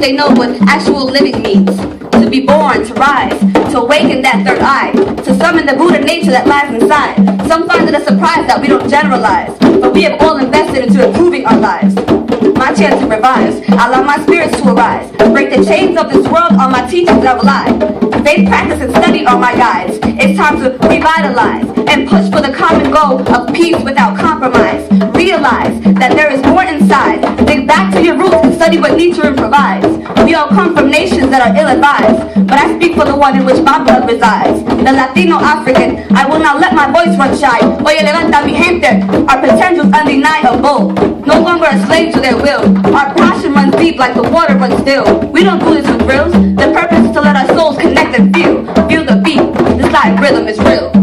they know what actual living means. To be born, to rise, to awaken that third eye, to summon the Buddha nature that lies inside. Some find it a surprise that we don't generalize, but we have all invested into improving our lives. My chance to revise, I allow my spirits to arise, break the chains of this world on my teachings that rely. Faith, practice, and study are my guides. It's time to revitalize and push for the common goal of peace without compromise. Realize that there is more inside. Dig back to your roots and study what Nichiren provides. We all come from nations that are ill-advised, but I speak for the one in which my blood resides. The Latino African, I will not let my voice run shy. Oye, levanta mi gente, our potential's undeniable. No longer a slave to their will. Our passion runs deep like the water runs still. We don't do this with drills. The purpose is to let our souls connect and feel the beat. This live rhythm is real.